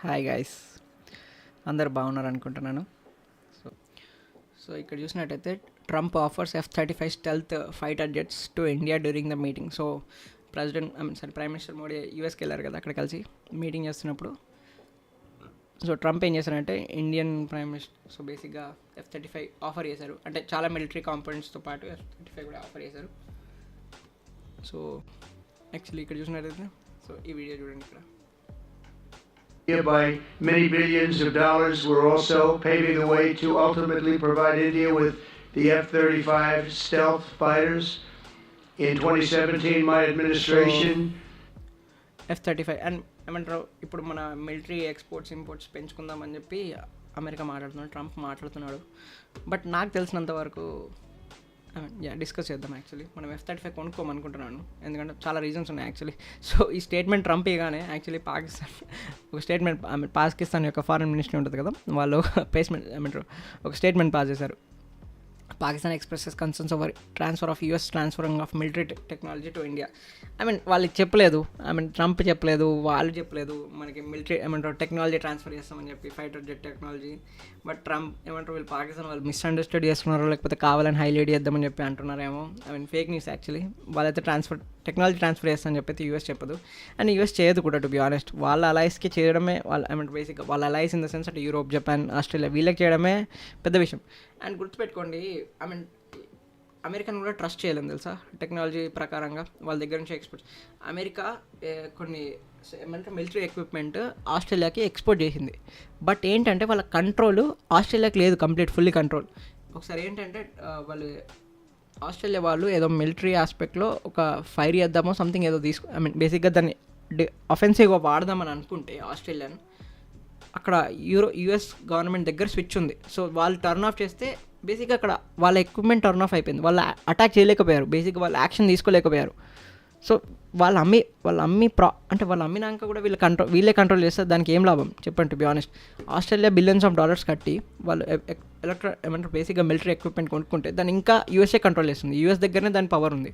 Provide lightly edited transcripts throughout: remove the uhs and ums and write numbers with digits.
Hi guys, అందరు బాగున్నారు అనుకుంటున్నాను. సో సో ఇక్కడ చూసినట్టయితే Trump offers F-35 stealth fighter jets to India during the meeting. So prime minister Modi యూఎస్కి వెళ్ళారు కదా, అక్కడ కలిసి మీటింగ్ చేస్తున్నప్పుడు సో ట్రంప్ ఏం చేశారంటే ఇండియన్ ప్రైమ్ మినిస్టర్ సో బేసిక్గా F-35 ఆఫర్ చేశారు. అంటే చాలా మిలిటరీ కాంపోనెంట్స్తో పాటు F-35 కూడా ఆఫర్ చేశారు. సో యాక్చువల్లీ ఇక్కడ చూసినట్టయితే సో ఈ వీడియో చూడండి. ఇక్కడ by many billions of dollars. We're also paving the way to ultimately provide India with the F-35 stealth fighters. In 2017, my administration... F-35 and ఏమంటారు, ఇప్పుడు మన మిలిటరీ ఎక్స్పోర్ట్స్ ఇంపోర్ట్స్ పెంచుకుందామని చెప్పి America మాట్లాడుతున్నాడు, ట్రంప్ మాట్లాడుతున్నాడు. But నాకు తెలిసినంత వరకు డిస్కస్ చేద్దాం. యాక్చువల్లీ మనం F-35 కొనుక్కోమనుకుంటున్నాను, ఎందుకంటే చాలా రీజన్స్ ఉన్నాయి యాక్చువల్లీ. సో ఈ స్టేట్మెంట్ ట్రంప్ ఇగానే యాక్చువల్లీ ఒక స్టేట్మెంట్ పాకిస్తాన్ యొక్క ఫారెన్ మినిస్టర్ ఉంటుంది కదా, వాళ్ళు ఒక స్టేట్మెంట్ పాస్ చేశారు. Pakistan expresses concerns over transfer of US transferring of military technology to India. వాళ్ళకి చెప్పలేదు, ట్రంప్ చెప్పలేదు, వాళ్ళు చెప్పలేదు మనకి మిలిటరీ టెక్నాలజీ ట్రాన్స్ఫర్ చేస్తామని చెప్పి fighter jet technology. But Trump వీళ్ళు పాకిస్తాన్ వాళ్ళు మిస్అండర్స్టాండ్ చేస్తున్నారో లేకపోతే కావాలని హైలైట్ చేద్దామని చెప్పి అంటున్నారేమో. Fake news actually. వాళ్ళైతే టెక్నాలజీ ట్రాన్స్ఫర్ చేస్తామని చెప్పి యూఎస్ చెప్పదు, అండ్ యూఎస్ చేయదు కూడా. టు బి ఆనెస్ట్, వాళ్ళ అలైస్కి చేయడమే బేసిక్గా వాళ్ళ అలైస్ ఇన్ ద సెన్స్ అంటే యూరోప్, జపాన్, ఆస్ట్రేలియా వీళ్ళకి చేయడమే పెద్ద విషయం. అండ్ గుర్తుపెట్టుకోండి, అమెరికాను కూడా ట్రస్ట్ చేయలేము తెలుసా టెక్నాలజీ ప్రకారంగా. వాళ్ళ దగ్గర నుంచి ఎక్స్పోర్ట్స్ అమెరికా కొన్ని మిలిటరీ ఎక్విప్మెంట్ ఆస్ట్రేలియాకి ఎక్స్పోర్ట్ చేసింది. బట్ ఏంటంటే వాళ్ళ కంట్రోల్ ఆస్ట్రేలియాకి లేదు, ఫుల్లీ కంట్రోల్. ఒకసారి ఏంటంటే ఆస్ట్రేలియా వాళ్ళు ఏదో మిలిటరీ ఆస్పెక్ట్లో ఒక ఫైర్ చేద్దామో సంథింగ్ ఏదో బేసిక్గా దాన్ని అఫెన్సివ్గా వాడదామని అనుకుంటే ఆస్ట్రేలియాను, అక్కడ యూఎస్ గవర్నమెంట్ దగ్గర స్విచ్ ఉంది. సో వాళ్ళు టర్న్ ఆఫ్ చేస్తే బేసిక్గా అక్కడ వాళ్ళ ఎక్విప్మెంట్ టర్న్ ఆఫ్ అయిపోయింది. వాళ్ళు అటాక్ చేయలేకపోయారు, బేసిక్గా వాళ్ళు యాక్షన్ తీసుకోలేకపోయారు. సో వాళ్ళు అమ్మినాక కూడా వీళ్ళే కంట్రోల్ చేస్తే దానికి ఏం లాభం చెప్పండి. To be honest, Australia billions of dollars కట్టి వాళ్ళు బేసిక్గా మిలిటరీ ఎక్విప్మెంట్ కొనుక్కుంటే దాన్ని ఇంకా యూఎస్ఏ కంట్రోల్ చేస్తుంది. యూఎస్ దగ్గరనే దాని పవర్ ఉంది.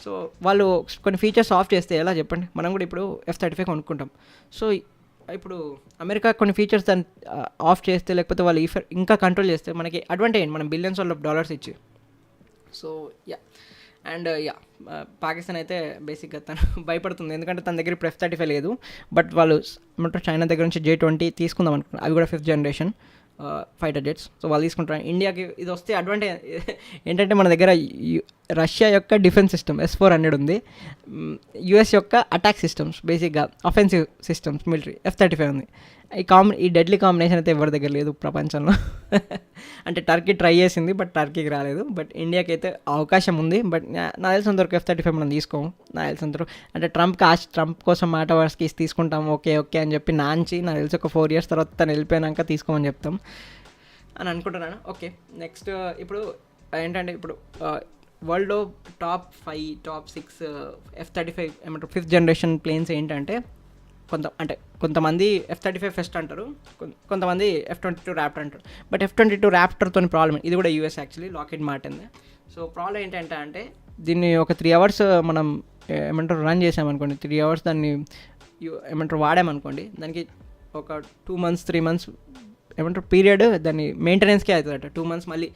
సో వాళ్ళు కొన్ని ఫీచర్స్ ఆఫ్ చేస్తే ఎలా చెప్పండి. మనం కూడా ఇప్పుడు F-35 కొనుక్కుంటాం. సో ఇప్పుడు అమెరికా కొన్ని ఫీచర్స్ దాన్ని ఆఫ్ చేస్తే లేకపోతే వాళ్ళు ఇంకా కంట్రోల్ చేస్తే మనకి అడ్వాంటేజ్, మనం బిలియన్స్ ఆఫ్ డాలర్స్ ఇచ్చి. సో పాకిస్తాన్ అయితే బేసిక్గా తను భయపడుతుంది, ఎందుకంటే తన దగ్గర ఇప్పుడు F-35 లేదు. బట్ వాళ్ళు చైనా దగ్గర నుంచి J-20 తీసుకుందాం అనుకుంటున్నారు. అవి కూడా 5th generation fighter jets. So వాళ్ళు తీసుకుంటారు. ఇండియాకి ఇది వస్తే అడ్వాంటేజ్ ఏంటంటే మన దగ్గర రష్యా యొక్క డిఫెన్స్ సిస్టమ్ S-400 ఉంది, యుఎస్ యొక్క అటాక్ సిస్టమ్స్ బేసిక్గా అఫెన్సివ్ సిస్టమ్స్ మిలిటరీ F-35 ఉంది. ఈ డెడ్లీ కాంబినేషన్ అయితే ఎవరి దగ్గర లేదు ప్రపంచంలో. అంటే టర్కీ ట్రై చేసింది, బట్ టర్కీకి రాలేదు. బట్ ఇండియాకి అయితే అవకాశం ఉంది. బట్ నాకు తెలిసినంతవరకు F-35 మనం తీసుకోము. నాకు తెలిసినంతవరకు అంటే ట్రంప్ కోసం మాట వర్స్కి తీసుకుంటాం, ఓకే అని చెప్పి నాకు తెలిసి ఒక 4 years తర్వాత తను వెళ్ళిపోయాక తీసుకోమని చెప్తాం అని అనుకుంటున్నాను. ఓకే, నెక్స్ట్ ఇప్పుడు ఏంటంటే ఇప్పుడు వరల్డ్లో top 5 top 6 F-35 5th generation planes ఏంటంటే కొంతమంది F-35 ఫస్ట్ అంటారు, కొంతమంది F-22 ర్యాప్టర్ అంటారు. బట్ F-22 ర్యాప్టర్తో ప్రాబ్లం, ఇది కూడా US actually Lockheed Martin. So problem ఏంటంటే దీన్ని ఒక 3 hours మనం రన్ చేసామనుకోండి, 3 hours దాన్ని వాడామనుకోండి, దానికి ఒక 2 months 3 months పీరియడ్ దాన్ని మెయింటెనెన్స్కే అవుతుందట. 2 months మళ్ళీ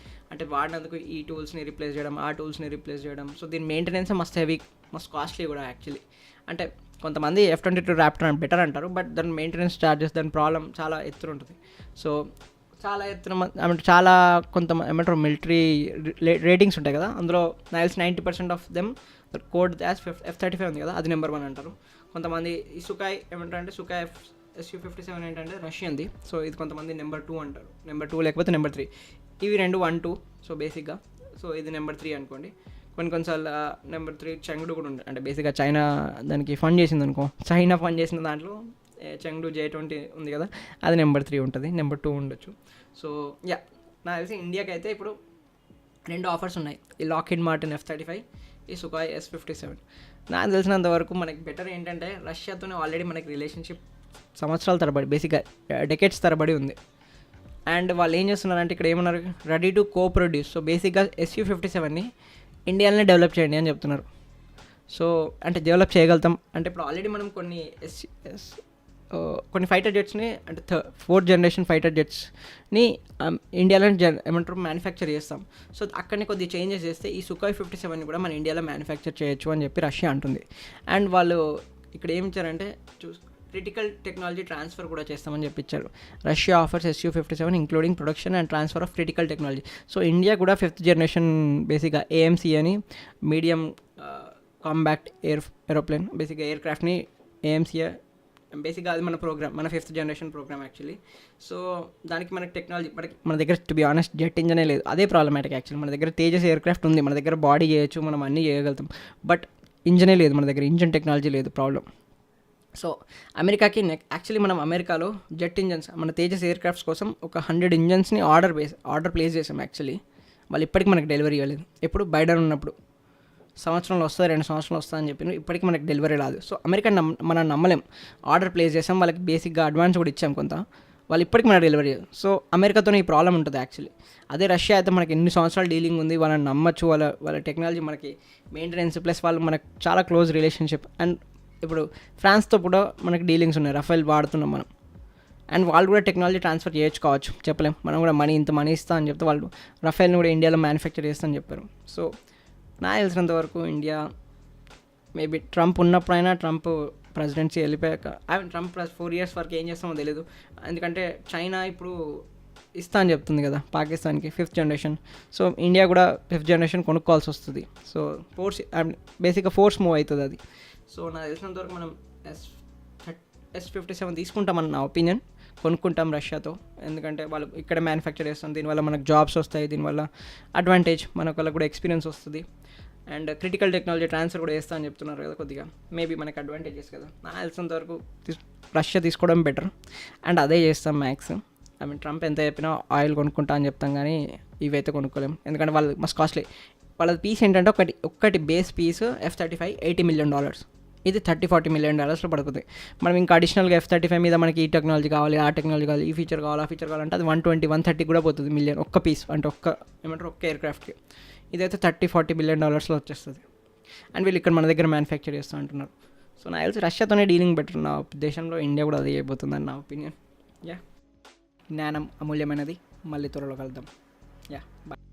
వాడినందుకు ఈ టూల్స్ని రీప్లేస్ చేయడం, ఆ టూల్స్ని రీప్లేస్ చేయడం. సో దీని మెయింటెనెన్స్ మస్త్ హెవీ, మస్త్ కాస్ట్లీ కూడా యాక్చువల్లీ. కొంతమంది F-22 ర్యాప్టర్ బెటర్ అంటారు, బట్ దాని మెయింటెనెన్స్ ఛార్జెస్, దాని ప్రాబ్లం చాలా ఎత్తున ఉంటుంది. సో చాలా ఎత్తున చాలా మిలిటరీ రేటింగ్స్ ఉంటాయి కదా, అందులో నాకు తెలిసి 90% of them code as F-35 ఉంది కదా, అది నెంబర్ 1 అంటారు. కొంతమంది ఈ సుకాయ్ సుకాయ్ Su-57 ఏంటంటే రష్యన్ది. సో ఇది కొంతమంది నెంబర్ 2 అంటారు, నెంబర్ 2 లేకపోతే నెంబర్ 3. ఇవి 2 1 2. సో బేసిక్గా సో ఇది నెంబర్ 3 అనుకోండి. కొన్నిసార్లు నెంబర్ 3 చెంగ్డు కూడా ఉంటుంది. బేసిక్గా చైనా దానికి ఫండ్ చేసింది అనుకో, చైనా ఫండ్ చేసిన దాంట్లో చెంగ్డు J-20 ఉంది కదా, అది నెంబర్ 3 ఉంటుంది, నెంబర్ 2 ఉండొచ్చు. సో నాకు తెలిసి ఇండియాకి అయితే ఇప్పుడు 2 ఆఫర్స్ ఉన్నాయి, ఈ లాక్హీడ్ మార్టిన్ F-35, ఈ సుఖాయ్ S-57. నాకు తెలిసినంత వరకు మనకి బెటర్ ఏంటంటే రష్యాతోనే ఆల్రెడీ మనకి రిలేషన్షిప్ సంవత్సరాల తరబడి, బేసిక్గా డెకెట్స్ తరబడి ఉంది. అండ్ వాళ్ళు ఏం చేస్తున్నారంటే ఇక్కడ ఏమన్నారు, ready to co produce. So బేసిక్గా Su-57ని ఇండియాలోనే డెవలప్ చేయండి అని చెప్తున్నారు. సో డెవలప్ చేయగలుగుతాం. ఇప్పుడు ఆల్రెడీ మనం కొన్ని కొన్ని ఫైటర్ జెట్స్ని అంటే ఫోర్త్ జనరేషన్ ఫైటర్ జెట్స్ని ఇండియాలో ఏమంటారు మ్యానుఫ్యాక్చర్ చేస్తాం. సో అక్కడనే కొద్దిగా చేంజెస్ చేస్తే ఈ సుఖాయ్ 57 కూడా మన ఇండియాలో మ్యానుఫ్యాక్చర్ చేయొచ్చు అని చెప్పి రష్యా అంటుంది. అండ్ వాళ్ళు ఇక్కడ ఏం ఇచ్చారంటే క్రిటికల్ టెక్నాలజీ ట్రాన్స్ఫర్ కూడా చేస్తామని చెప్పించారు. Russia offers SU-57 including production and transfer of critical technology. So India కూడా 5th జనరేషన్ బేసిక్గా AMC అని మీడియం కాంబాక్ట్ ఏరోప్లేన్ బేసిక్గా ఎయిర్ క్రాఫ్ట్ని AMC బేసిక్గా అది మన ప్రోగ్రామ్, మన 5th generation programme actually. So దానికి మనకి టెక్నాలజీ మన దగ్గర టు బి ఆనెస్ట్ జెట్ ఇంజనే లేదు. అదే ప్రాబ్లమాటిక్ యాక్చువల్లీ. మన దగ్గర తేజస్ ఎయిర్ క్రాఫ్ట్ ఉంది, మన దగ్గర బాడీ చేయొచ్చు, మనం అన్నీ చేయగలుగుతాం, బట్ ఇంజనే లేదు మన దగ్గర, ఇంజన్ టెక్నాలజీ లేదు ప్రాబ్లం. సో అమెరికాకి యాక్చువల్లీ మనం అమెరికాలో జెట్ ఇంజన్స్ మన తేజస్ ఎయిర్ క్రాఫ్ట్స్ కోసం ఒక 100 ఇంజన్స్ని ఆర్డర్ ప్లేస్ చేసాం యాక్చువల్లీ. వాళ్ళు ఇప్పటికీ మనకి డెలివరీ ఇవ్వలేదు. ఎప్పుడు బైడెన్ ఉన్నప్పుడు సంవత్సరంలో వస్తుంది, 2 సంవత్సరాలు వస్తుంది అని చెప్పి ఇప్పటికీ మనకి డెలివరీ రాదు. సో అమెరికా మనం నమ్మలేం. ఆర్డర్ ప్లేస్ చేసాం, వాళ్ళకి బేసిక్గా అడ్వాన్స్ కూడా ఇచ్చాం కొంత, వాళ్ళు ఇప్పటికీ మనకు డెలివరీ చేయదు. సో అమెరికాతో ఈ ప్రాబ్లం ఉంటుంది యాక్చువల్లీ. అదే రష్యా అయితే మనకి ఎన్ని సంవత్సరాలు డీలింగ్ ఉంది, వాళ్ళని నమ్మచ్చు, వాళ్ళ టెక్నాలజీ మనకి మెయింటెనెన్స్ ప్లస్ వాళ్ళు మనకు చాలా క్లోజ్ రిలేషన్షిప్. అండ్ ఇప్పుడు ఫ్రాన్స్తో కూడా మనకి డీలింగ్స్ ఉన్నాయి, రఫేల్ వాడుతున్నాం మనం. అండ్ వాళ్ళు కూడా టెక్నాలజీ ట్రాన్స్ఫర్ చేయొచ్చుకోవచ్చు, చెప్పలేం. మనం కూడా ఇంత మనీ ఇస్తా అని చెప్తే వాళ్ళు రఫేల్ని కూడా ఇండియాలో మ్యానుఫ్యాక్చర్ చేస్తా అని చెప్పారు. సో నాకు తెలిసినంత వరకు ఇండియా మేబీ ట్రంప్ ఉన్నప్పుడైనా, ట్రంప్ ప్రెసిడెన్సీ వెళ్ళిపోయాక, ట్రంప్ ప్లస్ 4 years వరకు ఏం చేస్తామో తెలియదు. ఎందుకంటే చైనా ఇప్పుడు ఇస్తా అని చెప్తుంది కదా పాకిస్తాన్కి 5th జనరేషన్. సో ఇండియా కూడా 5th జనరేషన్ కొనుక్కోవాల్సి వస్తుంది. సో బేసిక్గా ఫోర్స్ మూవ్ అవుతుంది అది. సో నాకు తెలిసినంత వరకు మనం S-57 తీసుకుంటామని నా ఒపీనియన్. కొనుక్కుంటాం రష్యాతో, ఎందుకంటే వాళ్ళు ఇక్కడ మ్యానుఫ్యాక్చర్ చేస్తాం, దీనివల్ల మనకు జాబ్స్ వస్తాయి, దీనివల్ల అడ్వాంటేజ్ మనకు వాళ్ళకు కూడా ఎక్స్పీరియన్స్ వస్తుంది. అండ్ క్రిటికల్ టెక్నాలజీ ట్రాన్స్ఫర్ కూడా చేస్తా అని చెప్తున్నారు కదా, కొద్దిగా మేబీ మనకు అడ్వాంటేజెస్ కదా. నాకు తెలిసినంత వరకు రష్యా తీసుకోవడం బెటర్. అండ్ అదే చేస్తాం మ్యాక్స్. ట్రంప్ ఎంత చెప్పినా ఆయిల్ కొనుక్కుంటా అని చెప్తాం, కానీ ఇవైతే కొనుక్కోలేం, ఎందుకంటే వాళ్ళు మస్ట్ కాస్ట్లీ. వాళ్ళ పీస్ ఏంటంటే ఒక్కటి బేస్ పీస్ F-35 $80 million, ఇది $30-40 million పడుతుంది. మనం ఇంకా అడిషనల్గా F-35 మీద మనకి ఈ టెక్నాలజీ కావాలి, ఆ టెక్నాలజీ కావాలి, ఈ ఫీచర్ కావాలి, ఆ ఫీచర్ కావాలంటే అది 120-130 కూడా పోతుంది మిలియన్ ఒక్క పీస్, అంటే ఒక్క ఎయిర్ క్రాఫ్ట్కి. ఇదైతే $30-40 million వచ్చేస్తుంది. అండ్ వీళ్ళు ఇక్కడ మన దగ్గర మ్యానుఫ్యాక్చర్ చేస్తూ అంటున్నారు. సో నాకు తెలిసి రష్యాతోనే డీలింగ్ బెటర్ నా దేశంలో. ఇండియా కూడా అదే అయిపోతుందని నా ఒపీనియన్. జ్ఞానం అమూల్యమైనది. మళ్ళీ త్వరలో కలుద్దాం. బాయ్.